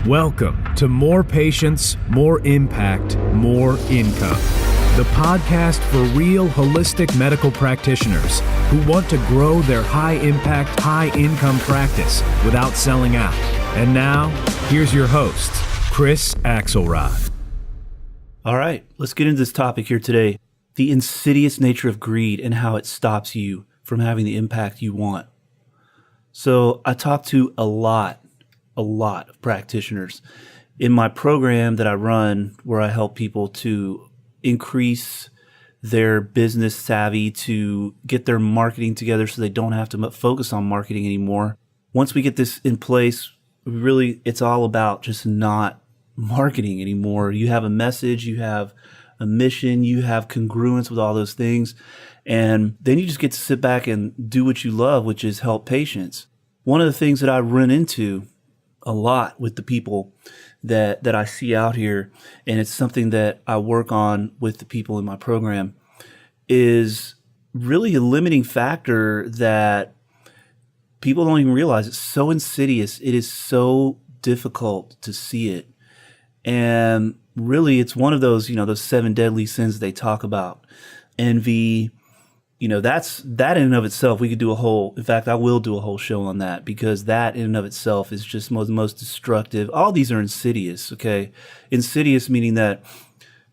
Welcome to More Patience, More Impact, More Income, the podcast for real holistic medical practitioners who want to grow their high-impact, high-income practice without selling out. And now, here's your host, Chris Axelrad. All right, let's get into this topic here today. The insidious nature of greed and how it stops you from having the impact you want. So I talk to a lot of practitioners in my program that I run, where I help people to increase their business savvy, to get their marketing together so they don't have to focus on marketing anymore. Once we get this in place, really, it's all about just not marketing anymore. You have a message, you have a mission, you have congruence with all those things. And then you just get to sit back and do what you love, which is help patients. One of the things that I run into a lot with the people that I see out here, and it's something that I work on with the people in my program, is really a limiting factor that people don't even realize. It's so insidious. It is so difficult to see it. And really, it's one of those, those 7 deadly sins they talk about. Envy, that in and of itself, we could do in fact, I will do a whole show on that, because that in and of itself is just the most destructive. All these are insidious, okay? Insidious meaning that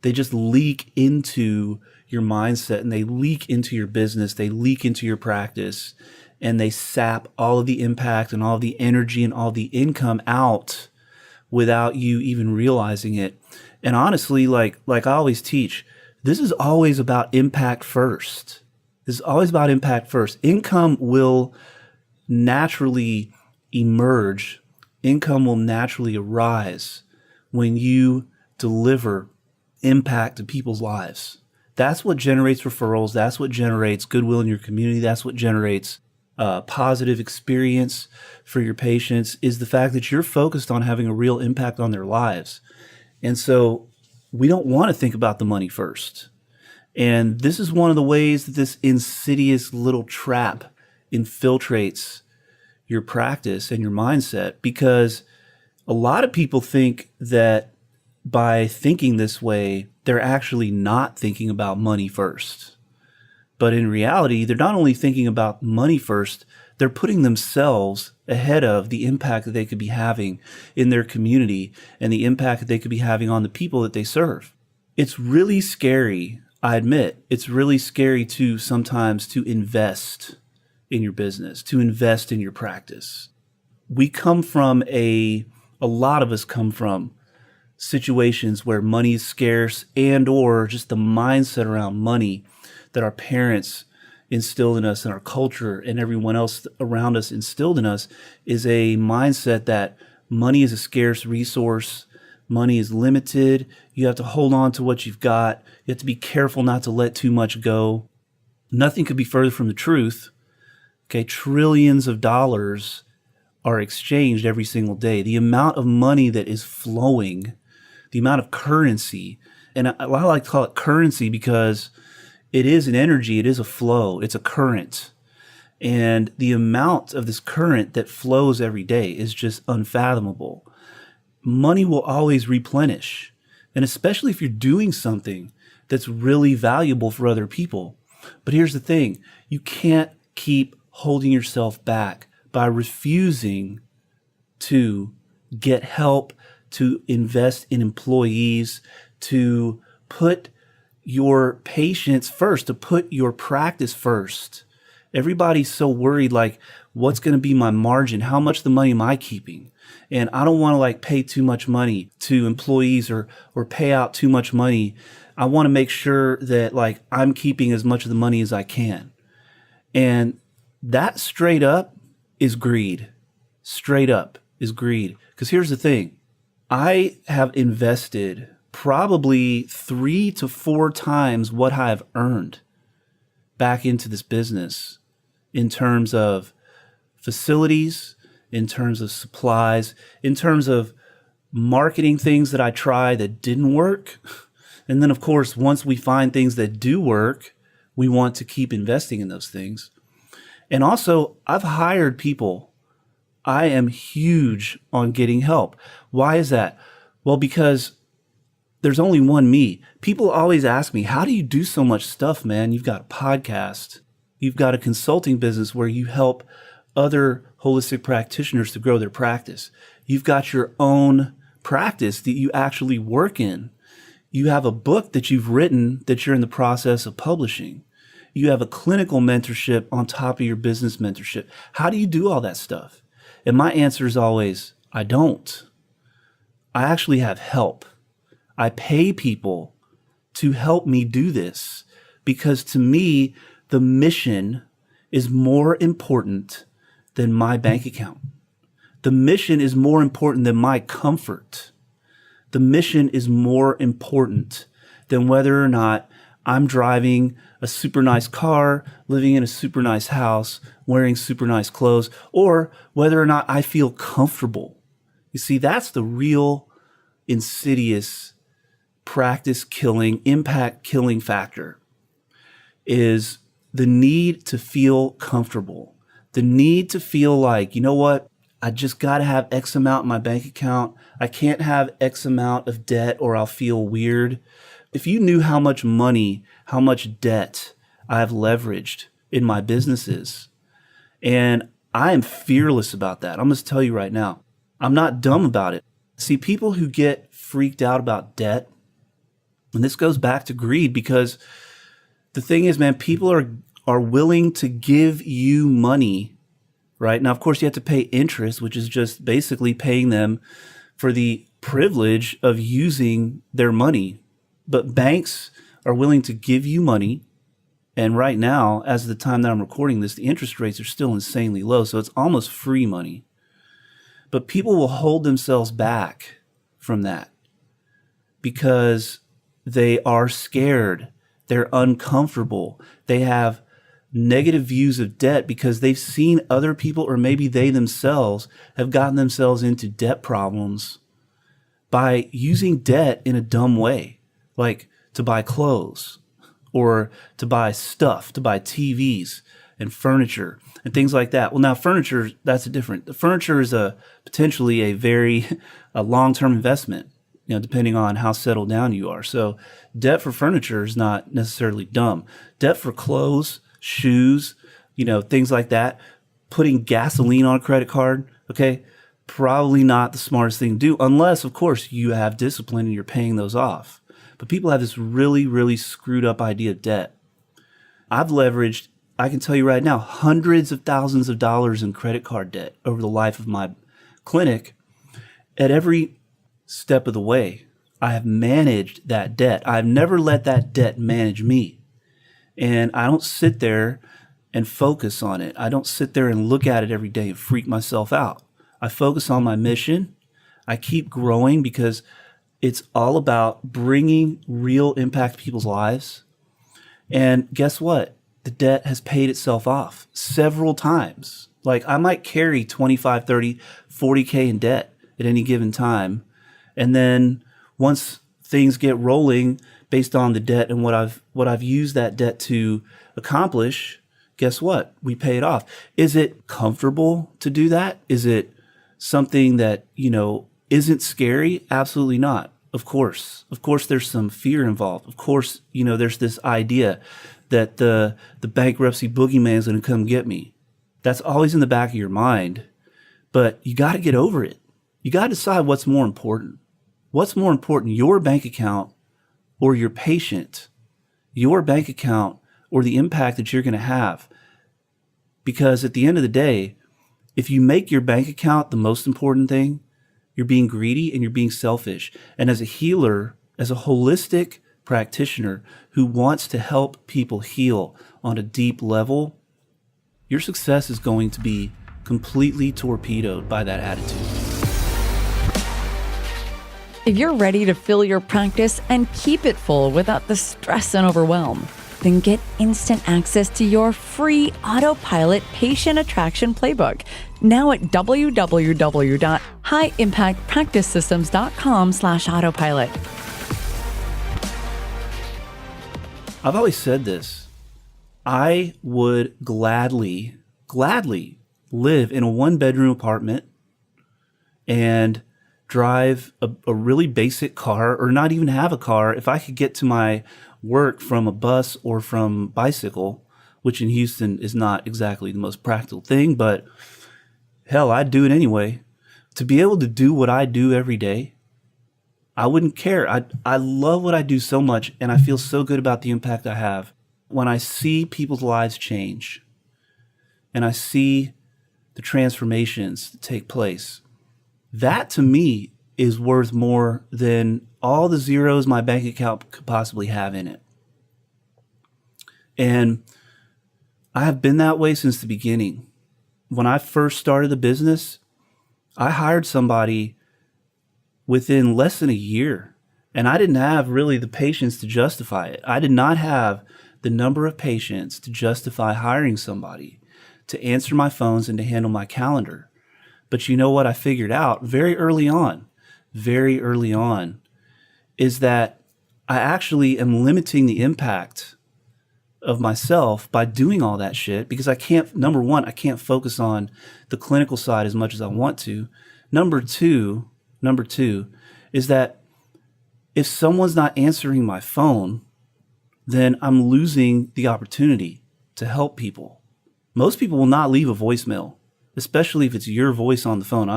they just leak into your mindset, and they leak into your business, they leak into your practice, and they sap all of the impact and all of the energy and all the income out without you even realizing it. And honestly, like I always teach, this is always about impact first. This is always about impact first. Income will naturally emerge. Income will naturally arise when you deliver impact to people's lives. That's what generates referrals. That's what generates goodwill in your community. That's what generates positive experience for your patients, is the fact that you're focused on having a real impact on their lives. And so we don't want to think about the money first. And this is one of the ways that this insidious little trap infiltrates your practice and your mindset, because a lot of people think that by thinking this way, they're actually not thinking about money first. But in reality, they're not only thinking about money first, they're putting themselves ahead of the impact that they could be having in their community and the impact that they could be having on the people that they serve. It's really scary. I admit, it's really scary to sometimes to invest in your business, to invest in your practice. We come from a lot of us come from situations where money is scarce, and or just the mindset around money that our parents instilled in us, and our culture and everyone else around us instilled in us, is a mindset that money is a scarce resource. Money is limited. You have to hold on to what you've got. You have to be careful not to let too much go. Nothing could be further from the truth. Okay, trillions of dollars are exchanged every single day. The amount of money that is flowing, the amount of currency, and I like to call it currency because it is an energy, it is a flow, it's a current. And the amount of this current that flows every day is just unfathomable. Money will always replenish, and especially if you're doing something that's really valuable for other people. But here's the thing, you can't keep holding yourself back by refusing to get help, to invest in employees, to put your patients first, to put your practice first. Everybody's so worried, like, what's going to be my margin? How much the money am I keeping? And I don't want to pay too much money to employees or pay out too much money. I want to make sure that I'm keeping as much of the money as I can. And that straight up is greed. Straight up is greed. Because here's the thing. I have invested probably 3 to 4 times what I've earned back into this business in terms of facilities, in terms of supplies, in terms of marketing things that I tried that didn't work. And then, of course, once we find things that do work, we want to keep investing in those things. And also, I've hired people I am huge on getting help. Why is that? Well, because there's only one me. People always ask me, how do you do so much stuff, man? You've got a podcast. You've got a consulting business where you help other holistic practitioners to grow their practice. You've got your own practice that you actually work in. You have a book that you've written that you're in the process of publishing. You have a clinical mentorship on top of your business mentorship. How do you do all that stuff? And my answer is always, I don't. I actually have help. I pay people to help me do this because to me, the mission is more important than my bank account. The mission is more important than my comfort. The mission is more important than whether or not I'm driving a super nice car, living in a super nice house, wearing super nice clothes, or whether or not I feel comfortable. You see, that's the real insidious practice killing, impact killing factor, is the need to feel comfortable, the need to feel like, you know what, I just got to have X amount in my bank account. I can't have X amount of debt or I'll feel weird. If you knew how much money, how much debt I've leveraged in my businesses, and I am fearless about that. I'm going to tell you right now, I'm not dumb about it. See, people who get freaked out about debt, and this goes back to greed, because the thing is, man, people are willing to give you money, right? Now, of course, you have to pay interest, which is just basically paying them for the privilege of using their money. But banks are willing to give you money. And right now, as of the time that I'm recording this, the interest rates are still insanely low. So it's almost free money. But people will hold themselves back from that because they are scared. They're uncomfortable. They have negative views of debt because they've seen other people, or maybe they themselves have gotten themselves into debt problems by using debt in a dumb way, like to buy clothes or to buy stuff, to buy TVs and furniture and things like that. Well, now furniture, that's different. The furniture is potentially a long-term investment, depending on how settled down you are. So debt for furniture is not necessarily dumb. Debt for clothes, shoes, things like that, putting gasoline on a credit card, okay, probably not the smartest thing to do, unless, of course, you have discipline and you're paying those off. But people have this really, really screwed up idea of debt. I've leveraged, I can tell you right now, hundreds of thousands of dollars in credit card debt over the life of my clinic. At every step of the way, I have managed that debt. I've never let that debt manage me. And I don't sit there and focus on it. I don't sit there and look at it every day and freak myself out. I focus on my mission. I keep growing because it's all about bringing real impact to people's lives. And guess what? The debt has paid itself off several times. Like I might carry 25, 30, 40K in debt at any given time. And then once things get rolling based on the debt and what I've used that debt to accomplish, guess what? We pay it off. Is it comfortable to do that? Is it something that, isn't scary? Absolutely not. Of course, there's some fear involved. Of course, there's this idea that the bankruptcy boogeyman is going to come get me. That's always in the back of your mind, but you got to get over it. You got to decide what's more important. What's more important, your bank account or your patient, your bank account or the impact that you're going to have? Because at the end of the day, if you make your bank account the most important thing, you're being greedy and you're being selfish. And as a healer, as a holistic practitioner who wants to help people heal on a deep level, your success is going to be completely torpedoed by that attitude. If you're ready to fill your practice and keep it full without the stress and overwhelm, then get instant access to your free autopilot patient attraction playbook now at www.highimpactpracticesystems.com/autopilot. I've always said this. I would gladly live in a 1-bedroom apartment and drive a really basic car, or not even have a car, if I could get to my work from a bus or from bicycle, which in Houston is not exactly the most practical thing, but hell, I'd do it anyway. To be able to do what I do every day, I wouldn't care. I love what I do so much, and I feel so good about the impact I have. When I see people's lives change and I see the transformations that take place, that to me is worth more than all the zeros my bank account could possibly have in it. And I have been that way since the beginning. When I first started the business, I hired somebody within less than a year, and I didn't have really the patience to justify it. I did not have the number of patience to justify hiring somebody to answer my phones and to handle my calendar. But you know what I figured out very early on, is that I actually am limiting the impact of myself by doing all that shit, because I can't, number one, I can't focus on the clinical side as much as I want to. Number two is that if someone's not answering my phone, then I'm losing the opportunity to help people. Most people will not leave a voicemail, especially if it's your voice on the phone.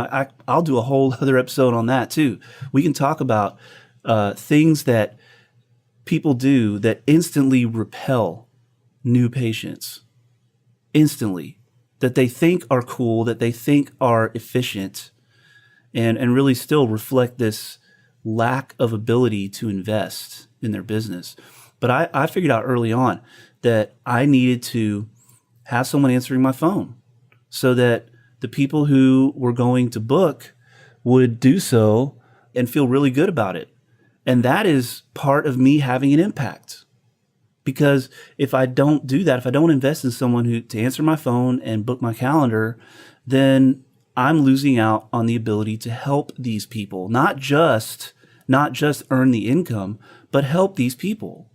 I'll do a whole other episode on that too. We can talk about things that people do that instantly repel new patients. Instantly. That they think are cool, that they think are efficient, and really still reflect this lack of ability to invest in their business. But I figured out early on that I needed to have someone answering my phone so that the people who were going to book would do so and feel really good about it. And that is part of me having an impact. Because if I don't do that, if I don't invest in someone who to answer my phone and book my calendar, then I'm losing out on the ability to help these people, not just earn the income, but help these people.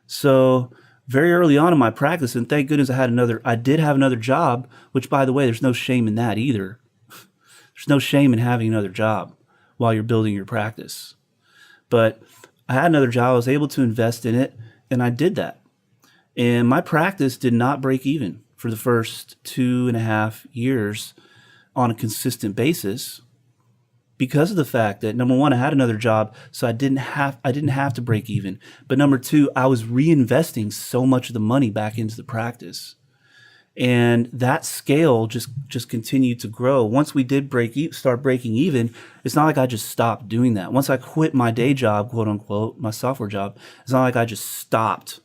So very early on in my practice, and thank goodness I did have another job, which, by the way, there's no shame in that either. There's no shame in having another job while you're building your practice. But I had another job. I was able to invest in it, and I did that. And my practice did not break even for the first 2.5 years on a consistent basis, because of the fact that, number one, I had another job, so I didn't have to break even. But number two, I was reinvesting so much of the money back into the practice. And that scale just continued to grow. Once we did start breaking even, it's not like I just stopped doing that. Once I quit my day job, quote unquote, my software job, it's not like I just stopped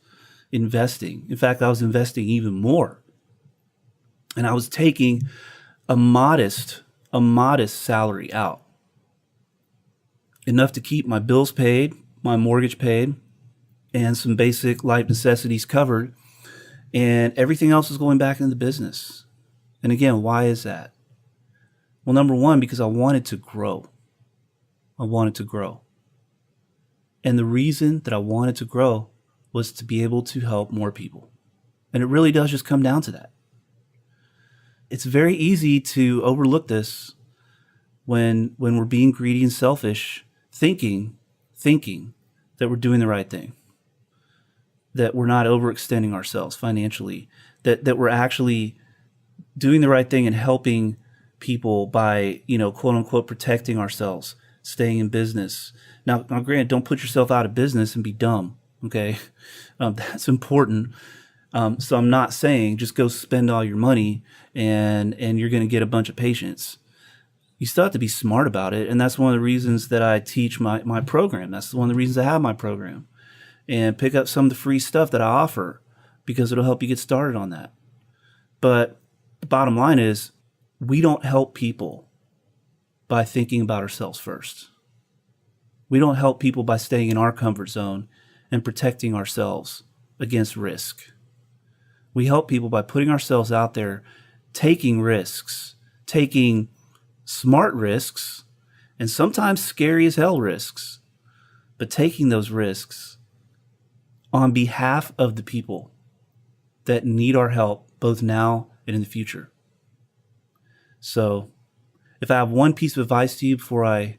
investing. In fact, I was investing even more. And I was taking a modest salary out, enough to keep my bills paid, my mortgage paid, and some basic life necessities covered. And everything else is going back into the business. And again, why is that? Well, number one, because I wanted to grow. And the reason that I wanted to grow was to be able to help more people. And it really does just come down to that. It's very easy to overlook this when we're being greedy and selfish, thinking that we're doing the right thing, that we're not overextending ourselves financially, that we're actually doing the right thing and helping people by, quote unquote, protecting ourselves, staying in business. Now granted, don't put yourself out of business and be dumb. Okay. That's important. So I'm not saying just go spend all your money and you're going to get a bunch of patients. You still have to be smart about it. And that's one of the reasons that I teach my program. That's one of the reasons I have my program. And pick up some of the free stuff that I offer, because it'll help you get started on that. But the bottom line is, we don't help people by thinking about ourselves first. We don't help people by staying in our comfort zone and protecting ourselves against risk. We help people by putting ourselves out there, taking risks, taking smart risks, and sometimes scary as hell risks, but taking those risks on behalf of the people that need our help both now and in the future. So if I have one piece of advice to you before I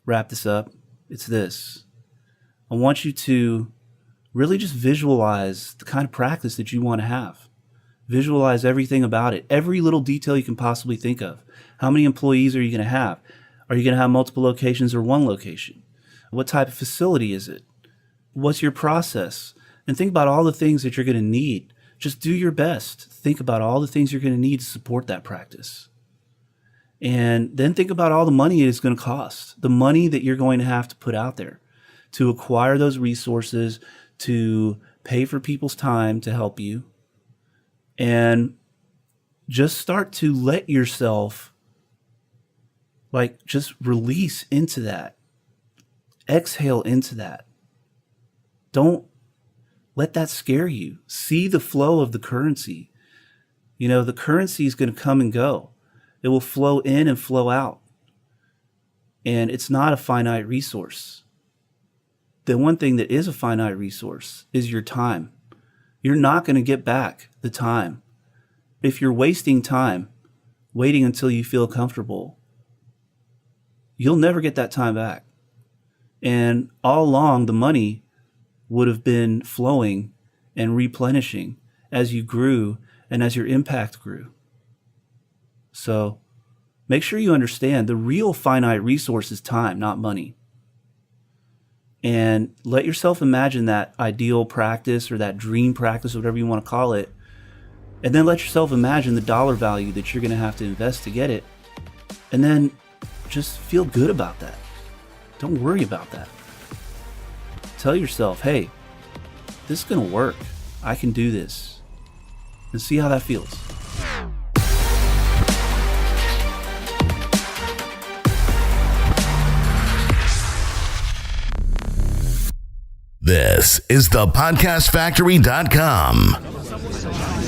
wrap this up, it's this. I want you to really just visualize the kind of practice that you want to have. Visualize everything about it, every little detail you can possibly think of. How many employees are you going to have? Are you going to have multiple locations or one location? What type of facility is it? What's your process? And think about all the things that you're going to need. Just do your best. Think about all the things you're going to need to support that practice. And then think about all the money it is going to cost, the money that you're going to have to put out there to acquire those resources, to pay for people's time to help you. And just start to let yourself just release into that. Exhale into that. Don't let that scare you. See the flow of the currency. The currency is going to come and go. It will flow in and flow out. And it's not a finite resource. The one thing that is a finite resource is your time. You're not going to get back the time. If you're wasting time, waiting until you feel comfortable, you'll never get that time back. And all along, the money would have been flowing and replenishing as you grew and as your impact grew. So make sure you understand the real finite resource is time, not money. And let yourself imagine that ideal practice or that dream practice, whatever you want to call it. And then let yourself imagine the dollar value that you're going to have to invest to get it. And then just feel good about that. Don't worry about that. Tell yourself, hey, this is going to work. I can do this. And see how that feels. This is thepodcastfactory.com.